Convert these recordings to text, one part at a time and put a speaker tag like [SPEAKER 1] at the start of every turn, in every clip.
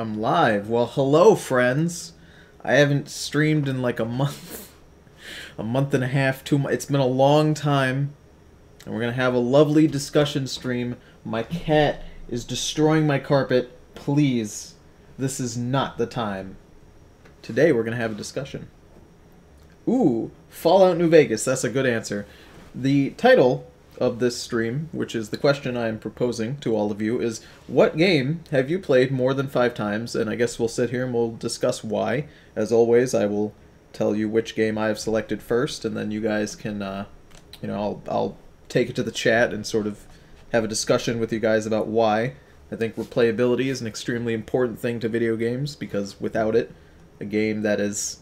[SPEAKER 1] I'm live. Well, hello, friends. I haven't streamed in like a month. A month and a half, 2 months. It's been a long time. And we're going to have a lovely discussion stream. My cat is destroying my carpet. Please, this is not the time. Today we're going to have a discussion. Ooh, Fallout New Vegas. That's a good answer. The title of this stream, which is the question I am proposing to all of you, is what game have you played more than 5 times? And I guess we'll sit here and we'll discuss why. As always, I will tell you which game I have selected first, and then you guys can, I'll take it to the chat and sort of have a discussion with you guys about why. I think replayability is an extremely important thing to video games, because without it, a game that is,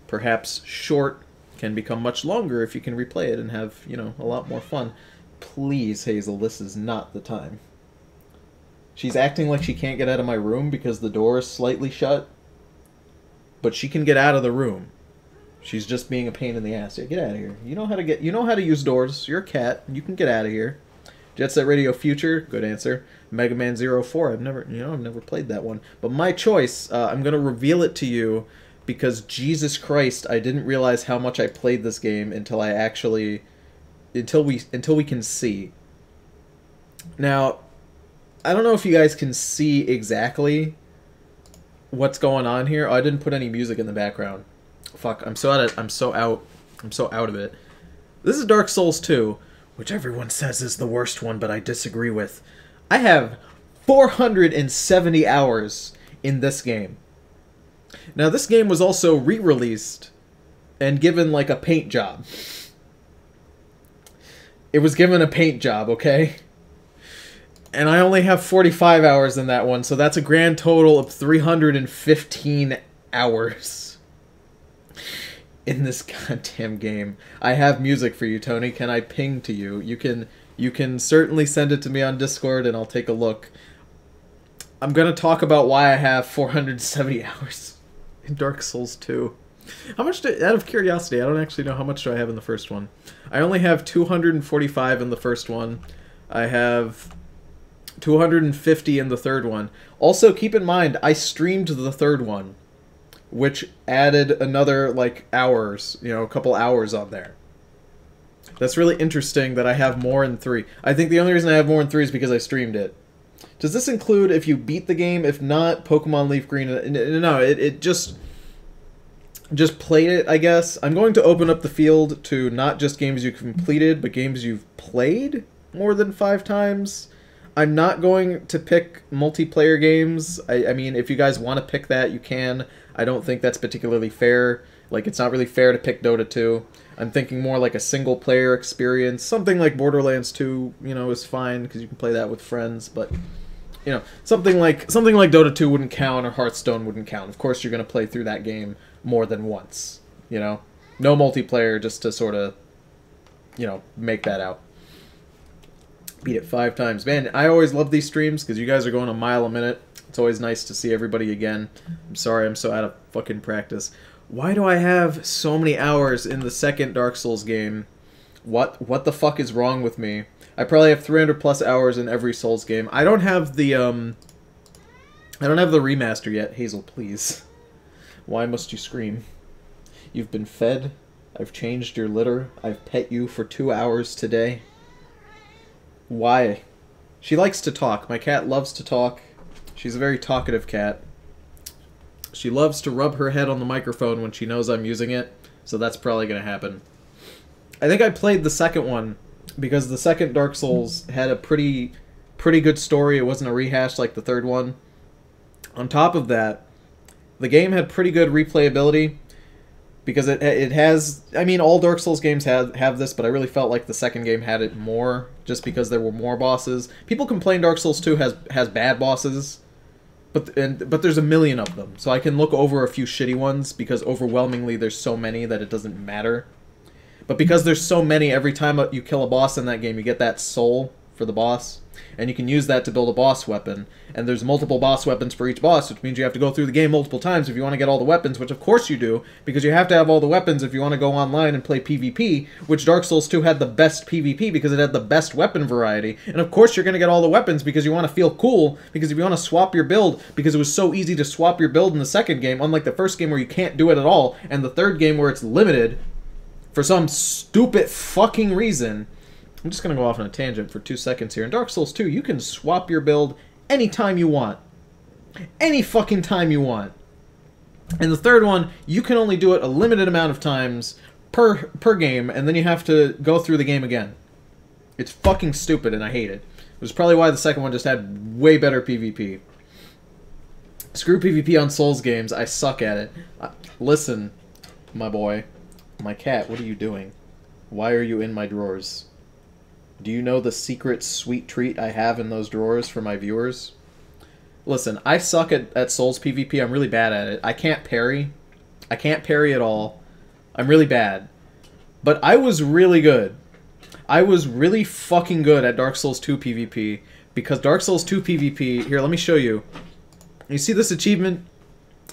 [SPEAKER 1] perhaps short can become much longer if you can replay it and have, a lot more fun. Please, Hazel, this is not the time. She's acting like she can't get out of my room because the door is slightly shut, but she can get out of the room. She's just being a pain in the ass. Yeah, get out of here. You know how to use doors. You're a cat. You can get out of here. Jet Set Radio Future, good answer. Mega Man 04, I've never played that one. But my choice, I'm gonna reveal it to you, because Jesus Christ, I didn't realize how much I played this game until we can see. Now, I don't know if you guys can see exactly what's going on here. Oh, I didn't put any music in the background. Fuck, I'm so out of it. This is Dark Souls 2, which everyone says is the worst one, but I disagree with. I have 470 hours in this game. Now, this game was also re-released and given, like, a paint job. It was given a paint job, okay? And I only have 45 hours in that one, so that's a grand total of 315 hours in this goddamn game. I have music for you, Tony. Can I ping to you? You can certainly send it to me on Discord, and I'll take a look. I'm gonna talk about why I have 470 hours in Dark Souls 2. How much out of curiosity, I don't actually know how much do I have in the first one. I only have 245 in the first one. I have 250 in the third one. Also, keep in mind, I streamed the third one, which added another, like, hours, a couple hours on there. That's really interesting that I have more in 3. I think the only reason I have more in 3 is because I streamed it. Does this include if you beat the game? If not, Pokemon Leaf Green? No, it just played it, I guess. I'm going to open up the field to not just games you've completed, but games you've played more than 5 times. I'm not going to pick multiplayer games. I mean, if you guys want to pick that, you can. I don't think that's particularly fair. Like, it's not really fair to pick Dota 2. I'm thinking more like a single-player experience. Something like Borderlands 2, is fine, because you can play that with friends, but, something like Dota 2 wouldn't count, or Hearthstone wouldn't count. Of course, you're going to play through that game more than once, No multiplayer, just to sort of, make that out. Beat it 5 times. Man, I always love these streams, because you guys are going a mile a minute. It's always nice to see everybody again. I'm sorry I'm so out of fucking practice. Why do I have so many hours in the second Dark Souls game? What the fuck is wrong with me? I probably have 300 plus hours in every Souls game. I don't have the remaster yet. Hazel, please. Why must you scream? You've been fed. I've changed your litter. I've pet you for 2 hours today. Why? She likes to talk. My cat loves to talk. She's a very talkative cat. She loves to rub her head on the microphone when she knows I'm using it, so that's probably going to happen. I think I played the second one because the second Dark Souls had a pretty good story. It wasn't a rehash like the third one. On top of that, the game had pretty good replayability because it has... I mean, all Dark Souls games have this, but I really felt like the second game had it more just because there were more bosses. People complain Dark Souls 2 has bad bosses, but there's a million of them, so I can look over a few shitty ones because overwhelmingly there's so many that it doesn't matter. But because there's so many, every time you kill a boss in that game, you get that soul for the boss, and you can use that to build a boss weapon. And there's multiple boss weapons for each boss, which means you have to go through the game multiple times if you want to get all the weapons, which of course you do, because you have to have all the weapons if you want to go online and play PvP, which Dark Souls 2 had the best PvP because it had the best weapon variety. And of course you're going to get all the weapons because you want to feel cool, because if you want to swap your build, because it was so easy to swap your build in the second game, unlike the first game where you can't do it at all, and the third game where it's limited, for some stupid fucking reason. I'm just going to go off on a tangent for 2 seconds here. In Dark Souls 2, you can swap your build anytime you want. Any fucking time you want. And the third one, you can only do it a limited amount of times per game, and then you have to go through the game again. It's fucking stupid, and I hate it. It was probably why the second one just had way better PvP. Screw PvP on Souls games. I suck at it. Listen, my boy. My cat, what are you doing? Why are you in my drawers? Do you know the secret sweet treat I have in those drawers for my viewers? Listen, I suck at Souls PvP. I'm really bad at it. I can't parry. I can't parry at all. I'm really bad. But I was really good. I was really fucking good at Dark Souls 2 PvP. Because Dark Souls 2 PvP... Here, let me show you. You see this achievement?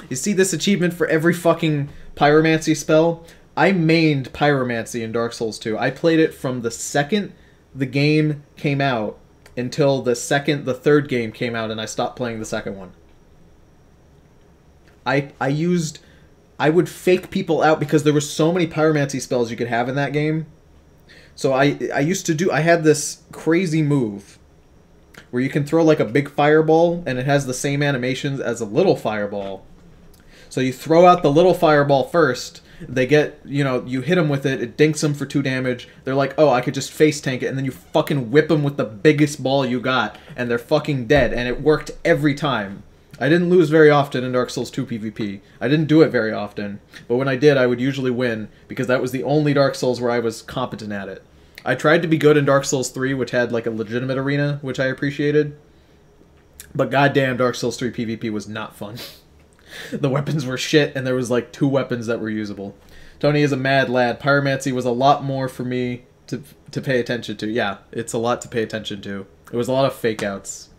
[SPEAKER 1] You see this achievement for every fucking pyromancy spell? I mained pyromancy in Dark Souls 2. I played it from the second the game came out until the third game came out, and I stopped playing the second one. I would fake people out because there were so many pyromancy spells you could have in that game. So I had this crazy move where you can throw like a big fireball, and it has the same animations as a little fireball. So you throw out the little fireball first. They get, you hit them with it, it dinks them for 2 damage. They're like, oh, I could just face tank it, and then you fucking whip them with the biggest ball you got, and they're fucking dead, and it worked every time. I didn't lose very often in Dark Souls 2 PvP. I didn't do it very often, but when I did, I would usually win, because that was the only Dark Souls where I was competent at it. I tried to be good in Dark Souls 3, which had like a legitimate arena, which I appreciated, but goddamn, Dark Souls 3 PvP was not fun. The weapons were shit, and there was like 2 weapons that were usable. Tony is a mad lad. Pyromancy was a lot more for me to pay attention to. Yeah, it's a lot to pay attention to. It was a lot of fake outs.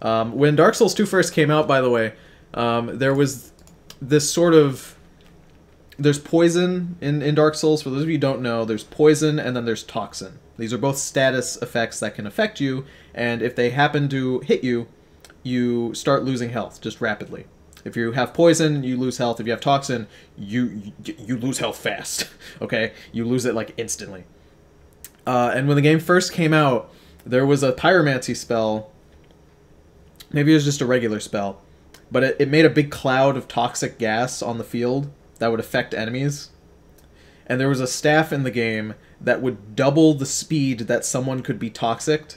[SPEAKER 1] When Dark Souls 2 first came out, by the way, there was this sort of... There's poison in Dark Souls. For those of you who don't know, there's poison and then there's toxin. These are both status effects that can affect you, and if they happen to hit you, you start losing health just rapidly. If you have poison, you lose health. If you have toxin, you lose health fast. Okay? You lose it, like, instantly. And when the game first came out, there was a pyromancy spell. Maybe it was just a regular spell. But it made a big cloud of toxic gas on the field that would affect enemies. And there was a staff in the game that would double the speed that someone could be toxic.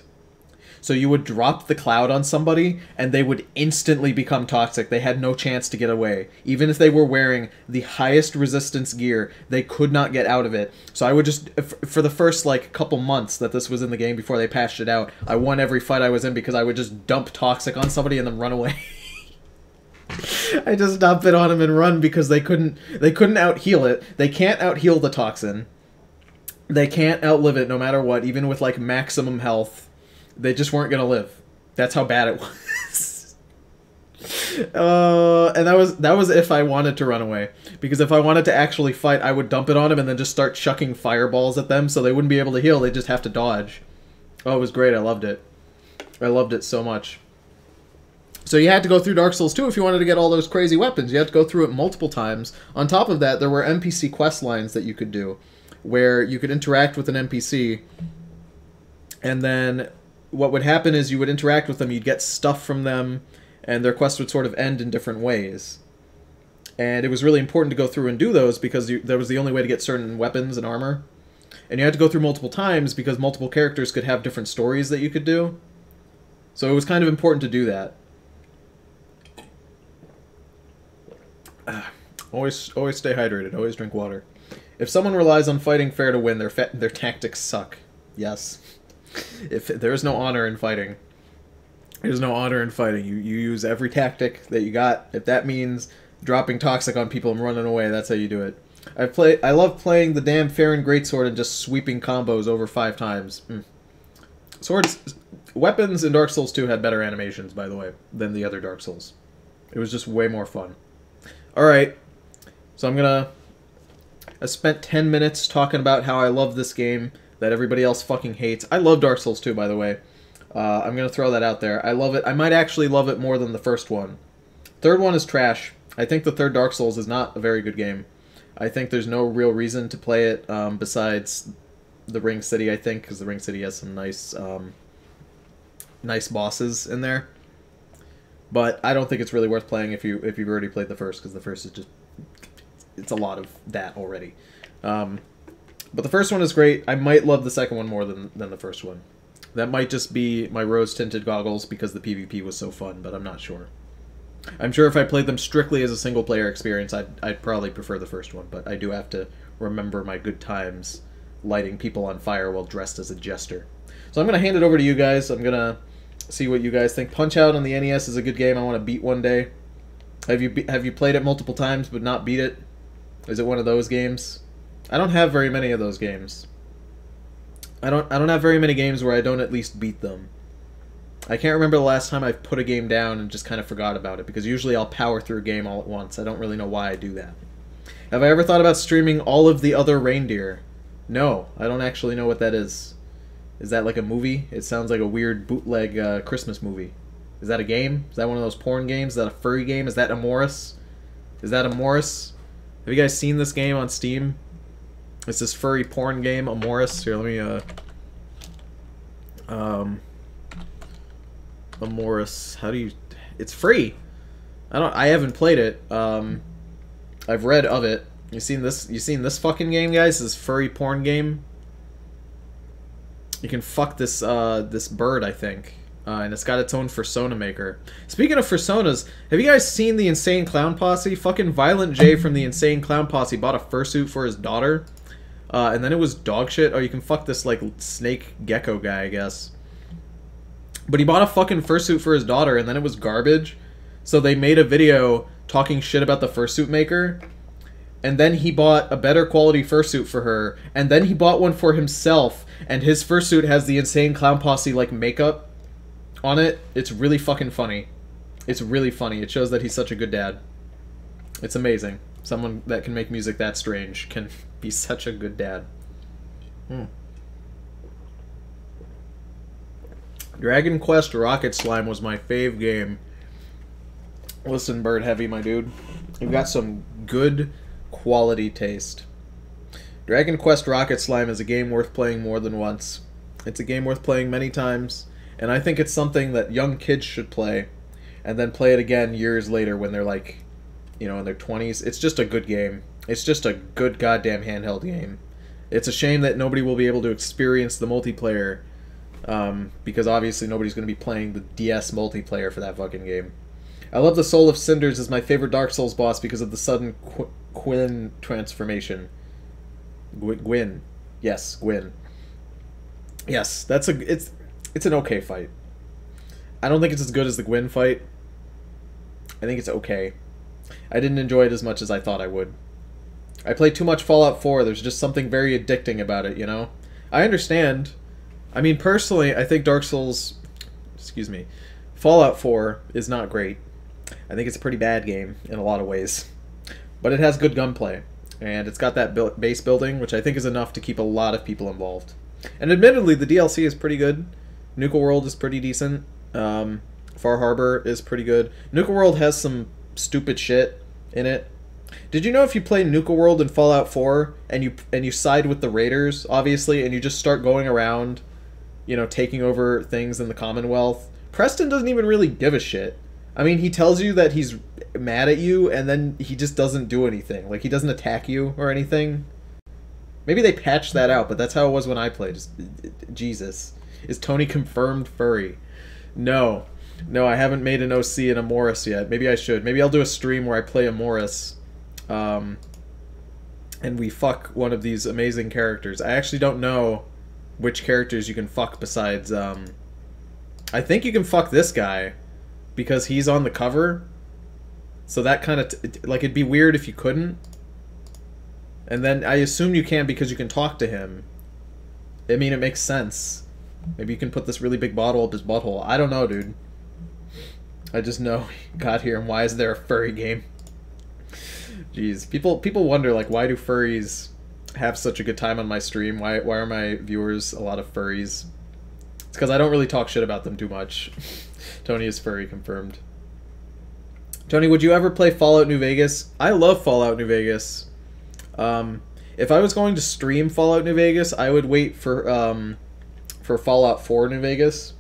[SPEAKER 1] So you would drop the cloud on somebody, and they would instantly become toxic. They had no chance to get away. Even if they were wearing the highest resistance gear, they could not get out of it. So I would just, for the first, like, couple months that this was in the game before they patched it out, I won every fight I was in because I would just dump toxic on somebody and then run away. I just dump it on them and run because they couldn't out-heal it. They can't out-heal the toxin. They can't outlive it no matter what, even with, like, maximum health. They just weren't gonna live. That's how bad it was. And that was if I wanted to run away. Because if I wanted to actually fight, I would dump it on them and then just start chucking fireballs at them so they wouldn't be able to heal. They'd just have to dodge. Oh, it was great. I loved it. I loved it so much. So you had to go through Dark Souls 2 if you wanted to get all those crazy weapons. You had to go through it multiple times. On top of that, there were NPC quest lines that you could do, where you could interact with an NPC, and then what would happen is you would interact with them, you'd get stuff from them, and their quest would sort of end in different ways. And it was really important to go through and do those because that was the only way to get certain weapons and armor. And you had to go through multiple times because multiple characters could have different stories that you could do. So it was kind of important to do that. Always stay hydrated. Always drink water. If someone relies on fighting fair to win, their tactics suck. Yes. If there is no honor in fighting, there's no honor in fighting. You use every tactic that you got. If that means dropping toxic on people and running away, that's how you do it. I love playing the damn Farron Greatsword and just sweeping combos over 5 times. Swords, weapons in Dark Souls 2 had better animations, by the way, than the other Dark Souls. It was just way more fun. Alright, so I spent 10 minutes talking about how I love this game that everybody else fucking hates. I love Dark Souls 2, by the way. I'm gonna throw that out there. I love it. I might actually love it more than the first one. Third one is trash. I think the third Dark Souls is not a very good game. I think there's no real reason to play it besides the Ring City, I think, because the Ring City has some nice bosses in there. But I don't think it's really worth playing if you've already played the first, because the first is just, it's a lot of that already. But the first one is great. I might love the second one more than the first one. That might just be my rose-tinted goggles because the PvP was so fun, but I'm not sure. I'm sure if I played them strictly as a single-player experience, I'd probably prefer the first one, but I do have to remember my good times lighting people on fire while dressed as a jester. So I'm going to hand it over to you guys. I'm going to see what you guys think. Punch-Out on the NES is a good game I want to beat one day. Have you played it multiple times but not beat it? Is it one of those games? I don't have very many of those games. I don't have very many games where I don't at least beat them. I can't remember the last time I've put a game down and just kind of forgot about it, because usually I'll power through a game all at once. I don't really know why I do that. Have I ever thought about streaming all of the other reindeer? No, I don't actually know what that is. Is that like a movie? It sounds like a weird bootleg Christmas movie. Is that a game? Is that one of those porn games? Is that a furry game? Is that Amoris? Is that Amoris? Have you guys seen this game on Steam? It's this furry porn game, Amoris. Here, let me, Amoris. How do you... It's free! I haven't played it. I've read of it. You seen this fucking game, guys? This furry porn game? You can fuck this, this bird, I think. And it's got its own fursona maker. Speaking of fursonas, have you guys seen the Insane Clown Posse? Fucking Violent J from the Insane Clown Posse bought a fursuit for his daughter. And then it was dog shit. Oh, you can fuck this, like, snake gecko guy, I guess. But he bought a fucking fursuit for his daughter, and then it was garbage. So they made a video talking shit about the fursuit maker. And then he bought a better quality fursuit for her. And then he bought one for himself. And his fursuit has the Insane Clown Posse, like, makeup on it. It's really fucking funny. It's really funny. It shows that he's such a good dad. It's amazing. Someone that can make music that strange can be such a good dad. Dragon Quest Rocket Slime was my fave game. Listen, Bird Heavy, my dude. You've got some good quality taste. Dragon Quest Rocket Slime is a game worth playing more than once. It's a game worth playing many times, and I think it's something that young kids should play, and then play it again years later when they're like, you know, in their 20s. It's just a good game. It's just a good goddamn handheld game. It's a shame that nobody will be able to experience the multiplayer, because obviously nobody's going to be playing the DS multiplayer for that fucking game. I love the Soul of Cinders as my favorite Dark Souls boss because of the sudden Gwyn transformation. Gwyn. Yes, Gwyn. Yes, it's an okay fight. I don't think it's as good as the Gwyn fight. I think it's okay. I didn't enjoy it as much as I thought I would. I played too much Fallout 4. There's just something very addicting about it, you know? I understand. I mean, personally, I think Dark Souls... Excuse me. Fallout 4 is not great. I think it's a pretty bad game in a lot of ways. But it has good gunplay. And it's got that base building, which I think is enough to keep a lot of people involved. And admittedly, the DLC is pretty good. Nuka World is pretty decent. Far Harbor is pretty good. Nuka World has some stupid shit in it. Did you know if you play Nuka World in Fallout 4 and you side with the raiders, obviously, and you just start going around, you know, taking over things in the Commonwealth, Preston doesn't even really give a shit. I mean, he tells you that he's mad at you, and then he just doesn't do anything. Like, he doesn't attack you or anything. Maybe they patched that out, but that's how it was when I played. Jesus. Is Tony confirmed furry? No. No, I haven't made an OC in Amoris yet. Maybe I should. Maybe I'll do a stream where I play Amoris. And we fuck one of these amazing characters. I actually don't know which characters you can fuck besides... I think you can fuck this guy. Because he's on the cover. So that kind of... like, it'd be weird if you couldn't. And then I assume you can because you can talk to him. I mean, it makes sense. Maybe you can put this really big bottle up his butthole. I don't know, dude. I just know he got here, and why is there a furry game? Jeez, people wonder, like, why do furries have such a good time on my stream? Why are my viewers a lot of furries? It's because I don't really talk shit about them too much. Tony is furry confirmed. Tony, would you ever play Fallout New Vegas? I love Fallout New Vegas. If I was going to stream Fallout New Vegas, I would wait for Fallout 4 New Vegas.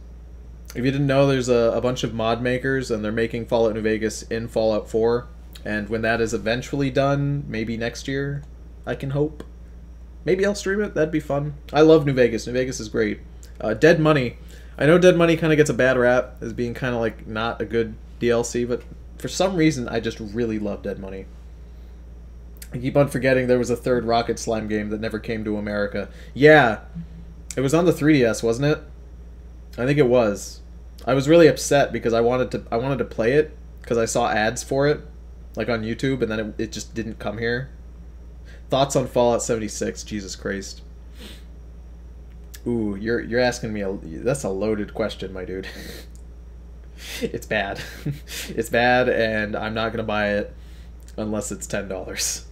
[SPEAKER 1] If you didn't know, there's a bunch of mod makers, and they're making Fallout New Vegas in Fallout 4. And when that is eventually done, maybe next year, I can hope. Maybe I'll stream it. That'd be fun. I love New Vegas. New Vegas is great. Dead Money. I know Dead Money kind of gets a bad rap as being kind of like not a good DLC, but for some reason, I just really love Dead Money. I keep on forgetting there was a third Rocket Slime game that never came to America. Yeah, it was on the 3DS, wasn't it? I think it was. I was really upset because I wanted to play it because I saw ads for it, like on YouTube, and then it just didn't come here. Thoughts on Fallout 76? Jesus Christ. Ooh, you're asking me that's a loaded question, my dude. It's bad. It's bad, and I'm not gonna buy it unless it's $10.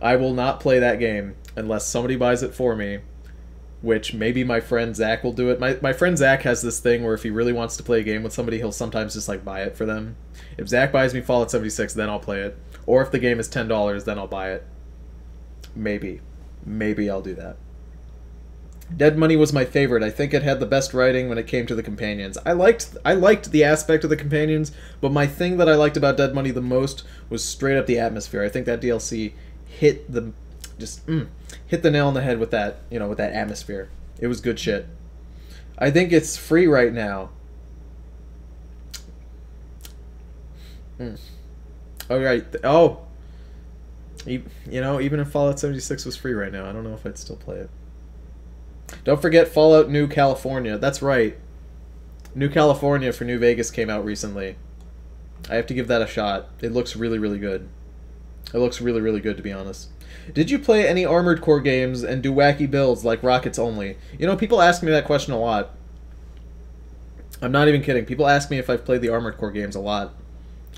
[SPEAKER 1] I will not play that game unless somebody buys it for me, which maybe my friend Zach will do it. My friend Zach has this thing where if he really wants to play a game with somebody, he'll sometimes just like buy it for them. If Zach buys me Fallout 76, then I'll play it. Or if the game is $10, then I'll buy it. Maybe I'll do that. Dead Money was my favorite. I think it had the best writing when it came to the companions. I liked the aspect of the companions, but my thing that I liked about Dead Money the most was straight up the atmosphere. I think that DLC hit the nail on the head with that, with that atmosphere. It was good shit. I think it's free right now. Oh, right. Oh. Even if Fallout 76 was free right now, I don't know if I'd still play it. Don't forget Fallout New California. That's right. New California for New Vegas came out recently. I have to give that a shot. It looks really, really good. It looks really, really good, to be honest. Did you play any Armored Core games and do wacky builds like Rockets only? People ask me that question a lot. I'm not even kidding. People ask me if I've played the Armored Core games a lot.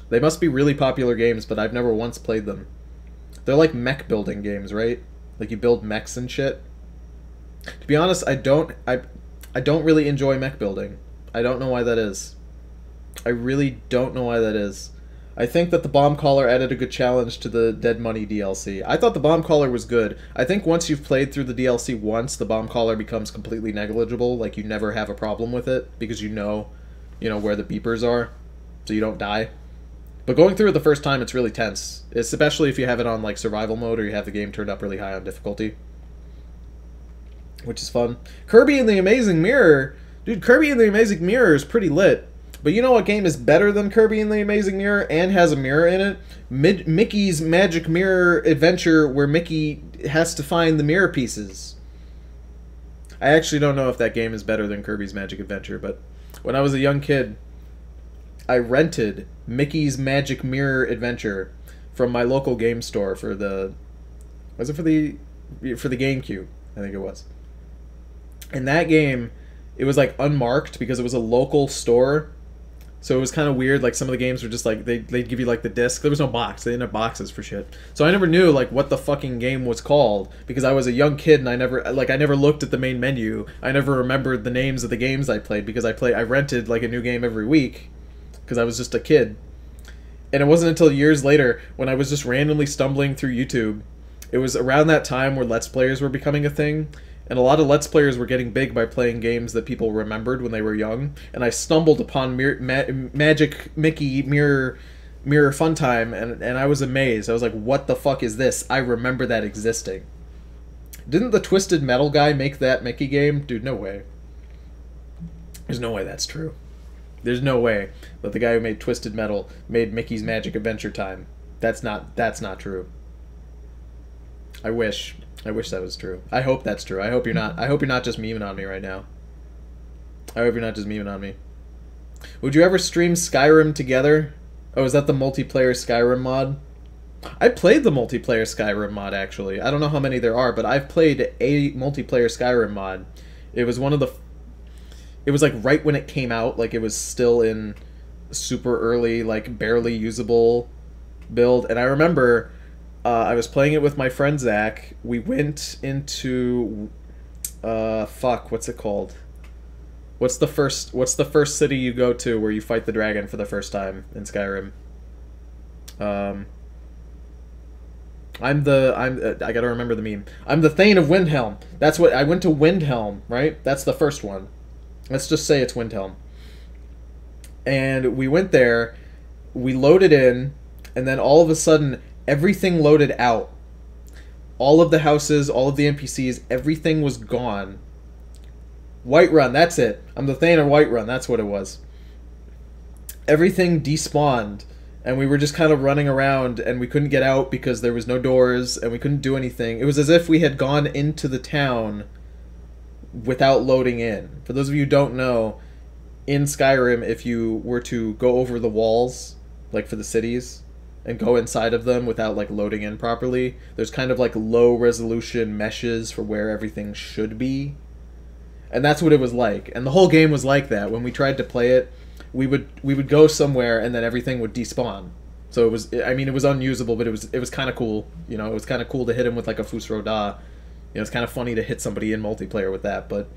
[SPEAKER 1] They must be really popular games, but I've never once played them. They're like mech building games, right? Like you build mechs and shit. To be honest, I don't really enjoy mech building. I don't know why that is. I really don't know why that is. I think that the Bomb Caller added a good challenge to the Dead Money DLC. I thought the Bomb Caller was good. I think once you've played through the DLC once, the Bomb Caller becomes completely negligible. Like, you never have a problem with it because you know where the beepers are, so you don't die. But going through it the first time, it's really tense. Especially if you have it on, like, survival mode or you have the game turned up really high on difficulty. Which is fun. Kirby and the Amazing Mirror. Dude, Kirby and the Amazing Mirror is pretty lit. But you know what game is better than Kirby and the Amazing Mirror and has a mirror in it? Mickey's Magic Mirror Adventure, where Mickey has to find the mirror pieces. I actually don't know if that game is better than Kirby's Magic Adventure, but when I was a young kid, I rented Mickey's Magic Mirror Adventure from my local game store for the... Was it for the GameCube? I think it was. And that game, it was like unmarked because it was a local store. So it was kind of weird. Like, some of the games were just like, they'd give you like the disc. There was no box. They didn't have boxes for shit. So I never knew like what the fucking game was called because I was a young kid and I never looked at the main menu. I never remembered the names of the games I played because I rented like a new game every week because I was just a kid. And it wasn't until years later when I was just randomly stumbling through YouTube. It was around that time where Let's Players were becoming a thing. And a lot of Let's Players were getting big by playing games that people remembered when they were young. And I stumbled upon Magic Mickey Mirror Funtime, and I was amazed. I was like, what the fuck is this? I remember that existing. Didn't the Twisted Metal guy make that Mickey game? Dude, no way. There's no way that's true. There's no way that the guy who made Twisted Metal made Mickey's Magic Adventure Time. That's not true. I wish that was true. I hope that's true. I hope you're not just memeing on me right now. I hope you're not just memeing on me. Would you ever stream Skyrim together? Oh, is that the multiplayer Skyrim mod? I played the multiplayer Skyrim mod, actually. I don't know how many there are, but I've played a multiplayer Skyrim mod. It was one of the It was like right when it came out, like it was still in super early, like barely usable build. And I remember I was playing it with my friend Zach. We went into fuck, what's it called? What's the first city you go to where you fight the dragon for the first time in Skyrim? Um I gotta remember the meme. I'm the Thane of Windhelm. That's what I went to Windhelm, right? That's the first one. Let's just say it's Windhelm. And we went there, we loaded in, and then all of a sudden everything loaded out. All of the houses, all of the NPCs, everything was gone. Whiterun, that's it. I'm the Thane of Whiterun, that's what it was. Everything despawned, and we were just kind of running around, and we couldn't get out because there was no doors, and we couldn't do anything. It was as if we had gone into the town without loading in. For those of you who don't know, in Skyrim, if you were to go over the walls, like for the cities, and go inside of them without like loading in properly, there's kind of like low resolution meshes for where everything should be. And that's what it was like. And the whole game was like that. When we tried to play it, we would go somewhere and then everything would despawn. So it was, I mean, it was unusable, but it was kind of cool. You know, it was kind of cool to hit him with like a Fus Ro Dah. You know, it's kind of funny to hit somebody in multiplayer with that, but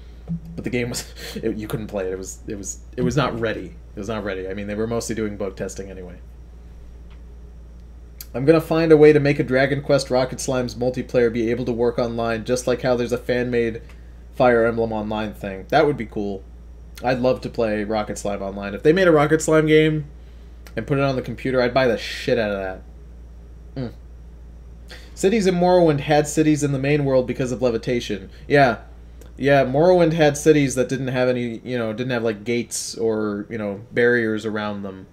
[SPEAKER 1] the game was you couldn't play it. It was not ready. It was not ready. I mean, they were mostly doing bug testing anyway. I'm gonna find a way to make a Dragon Quest Rocket Slimes multiplayer be able to work online, just like how there's a fan-made Fire Emblem Online thing. That would be cool. I'd love to play Rocket Slime online. If they made a Rocket Slime game and put it on the computer, I'd buy the shit out of that. Cities in Morrowind had cities in the main world because of levitation. Yeah. Yeah, Morrowind had cities that didn't have any, you know, didn't have like gates or, you know, barriers around them.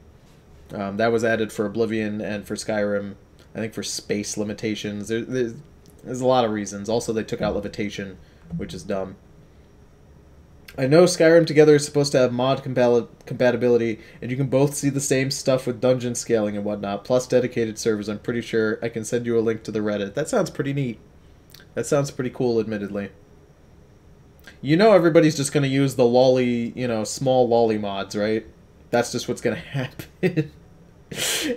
[SPEAKER 1] That was added for Oblivion and for Skyrim. I think for space limitations. There's a lot of reasons. Also, they took out levitation, which is dumb. I know Skyrim Together is supposed to have mod compatibility, and you can both see the same stuff with dungeon scaling and whatnot, plus dedicated servers. I'm pretty sure I can send you a link to the Reddit. That sounds pretty neat. That sounds pretty cool, admittedly. You know everybody's just going to use the lolly, you know, small lolly mods, right? That's just what's going to happen.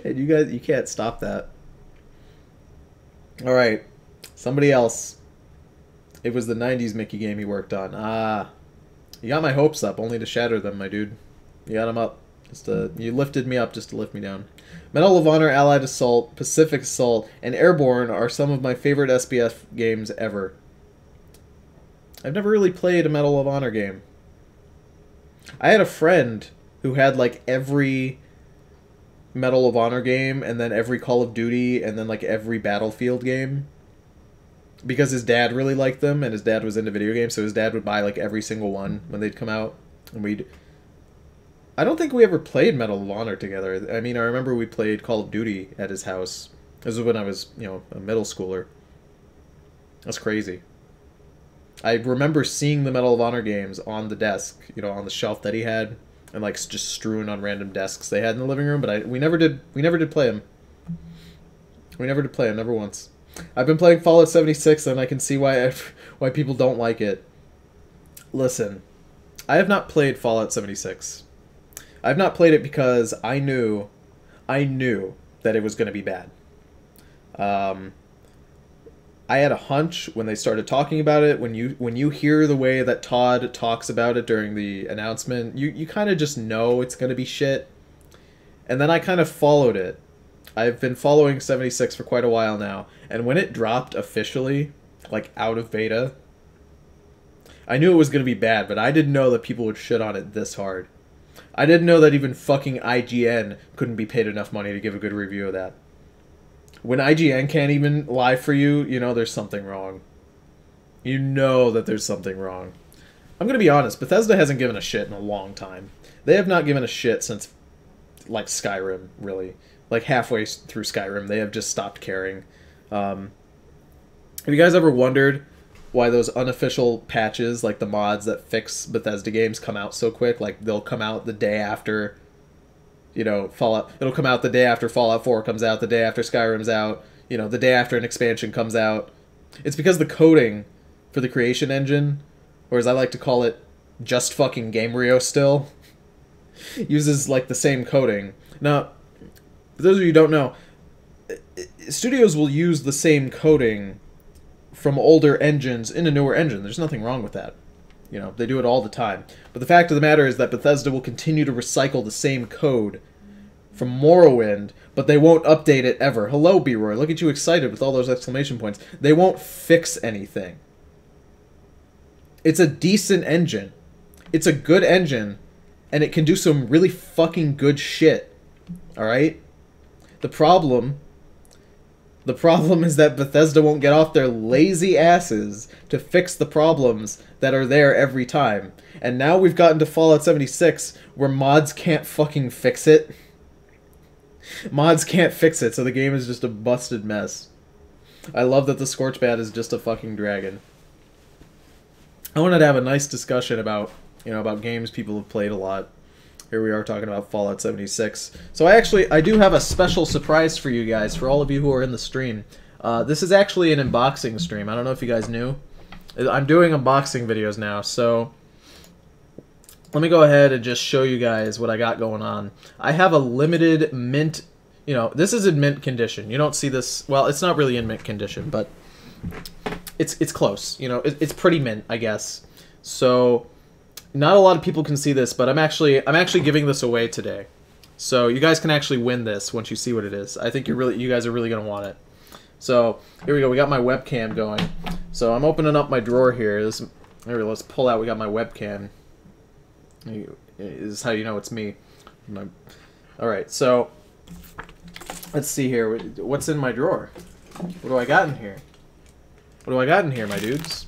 [SPEAKER 1] And you guys, you can't stop that. Alright. Somebody else. It was the 90s Mickey game he worked on. Ah. You got my hopes up, only to shatter them, my dude. You got them up. You lifted me up just to lift me down. Medal of Honor, Allied Assault, Pacific Assault, and Airborne are some of my favorite SPF games ever. I've never really played a Medal of Honor game. I had a friend who had like every Medal of Honor game, and then every Call of Duty, and then like every Battlefield game. Because his dad really liked them, and his dad was into video games, so his dad would buy like every single one when they'd come out. And I don't think we ever played Medal of Honor together. I mean, I remember we played Call of Duty at his house. This was when I was, you know, a middle schooler. That's crazy. I remember seeing the Medal of Honor games on the desk, you know, on the shelf that he had, and like just strewn on random desks they had in the living room. But we never did play them. We never did play them, never once. I've been playing Fallout 76, and I can see why people don't like it. Listen, I have not played Fallout 76. I've not played it because I knew that it was going to be bad. I had a hunch when they started talking about it. When you hear the way that Todd talks about it during the announcement, you kind of just know it's going to be shit. And then I kind of followed it. I've been following 76 for quite a while now, and when it dropped officially, like out of beta, I knew it was going to be bad, but I didn't know that people would shit on it this hard. I didn't know that even fucking IGN couldn't be paid enough money to give a good review of that. When IGN can't even lie for you, you know there's something wrong. You know that there's something wrong. I'm going to be honest, Bethesda hasn't given a shit in a long time. They have not given a shit since, like, Skyrim, really. Like, halfway through Skyrim, they have just stopped caring. Have you guys ever wondered why those unofficial patches, like the mods that fix Bethesda games, come out so quick? Like, they'll come out the day after, you know, Fallout. It'll come out the day after Fallout 4 comes out, the day after Skyrim's out, you know, the day after an expansion comes out. It's because the coding for the creation engine, or as I like to call it, just fucking Gamebryo still. Uses like the same coding. Now, for those of you who don't know, studios will use the same coding from older engines in a newer engine. There's nothing wrong with that. You know, they do it all the time. But the fact of the matter is that Bethesda will continue to recycle the same code from Morrowind, but they won't update it ever. Hello, B-Roy. Look at you excited with all those exclamation points. They won't fix anything. It's a decent engine. It's a good engine, and it can do some really fucking good shit. Alright? The problem is that Bethesda won't get off their lazy asses to fix the problems that are there every time. And now we've gotten to Fallout 76, where mods can't fucking fix it. Mods can't fix it, so the game is just a busted mess. I love that the Scorchbat is just a fucking dragon. I wanted to have a nice discussion about, you know, about games people have played a lot. Here we are talking about Fallout 76. So I do have a special surprise for you guys, for all of you who are in the stream. This is actually an unboxing stream. I don't know if you guys knew. I'm doing unboxing videos now, so let me go ahead and just show you guys what I got going on. I have a limited mint, you know, this is in mint condition. You don't see this, well, it's not really in mint condition, but it's close. You know, it's pretty mint, I guess. So not a lot of people can see this, but I'm actually giving this away today. So you guys can actually win this once you see what it is. I think you guys are really going to want it. So here we go. We got my webcam going. So I'm opening up my drawer here. Let's pull out. We got my webcam. This is how you know it's me. All right. So let's see here. What's in my drawer? What do I got in here? What do I got in here, my dudes?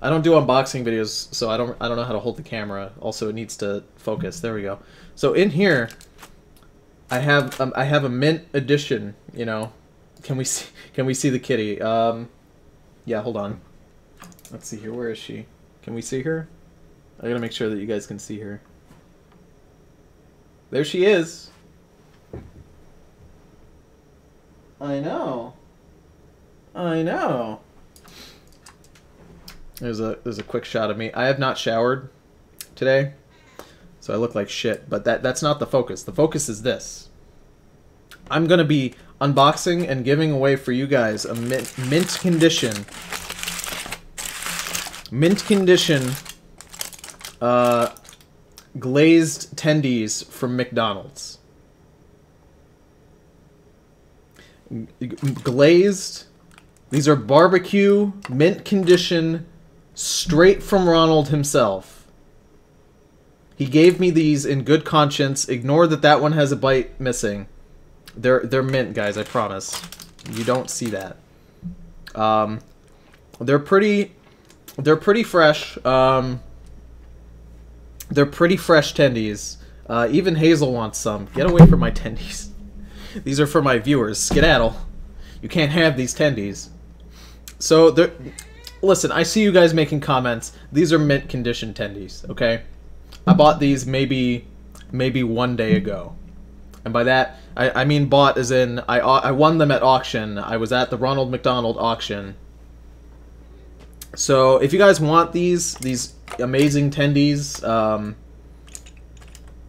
[SPEAKER 1] I don't do unboxing videos, so I don't know how to hold the camera. Also, it needs to focus. There we go. So in here, I have a mint edition. You know, can we see the kitty? Yeah, hold on. Let's see here. Where is she? Can we see her? I gotta make sure that you guys can see her. There she is. I know. I know. There's a quick shot of me. I have not showered today, so I look like shit. But that's not the focus. The focus is this. I'm gonna be unboxing and giving away for you guys a mint condition, glazed tendies from McDonald's. Glazed. These are barbecue mint condition. Straight from Ronald himself. He gave me these in good conscience. Ignore that one has a bite missing. They're mint, guys, I promise. You don't see that. They're pretty fresh. They're pretty fresh tendies. Even Hazel wants some. Get away from my tendies. These are for my viewers. Skedaddle. You can't have these tendies. So they're... Listen, I see you guys making comments. These are mint condition tendies, okay? I bought these maybe 1 day ago. And by that, I mean bought as in I won them at auction. I was at the Ronald McDonald auction. So if you guys want these amazing tendies,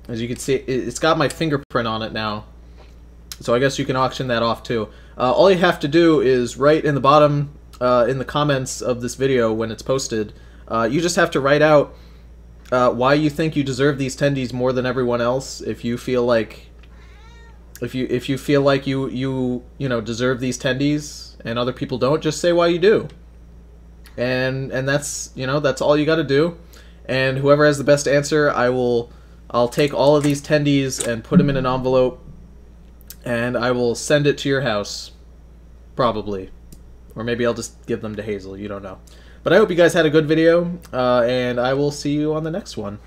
[SPEAKER 1] as you can see, it's got my fingerprint on it now. So I guess you can auction that off too. All you have to do is write in the bottom, in the comments of this video when it's posted, you just have to write out why you think you deserve these tendies more than everyone else. If you feel like, if you feel like you know deserve these tendies and other people don't, just say why you do. And that's, you know, that's all you got to do. And whoever has the best answer, I'll take all of these tendies and put them in an envelope, and I will send it to your house, probably. Or maybe I'll just give them to Hazel, you don't know. But I hope you guys had a good video, and I will see you on the next one.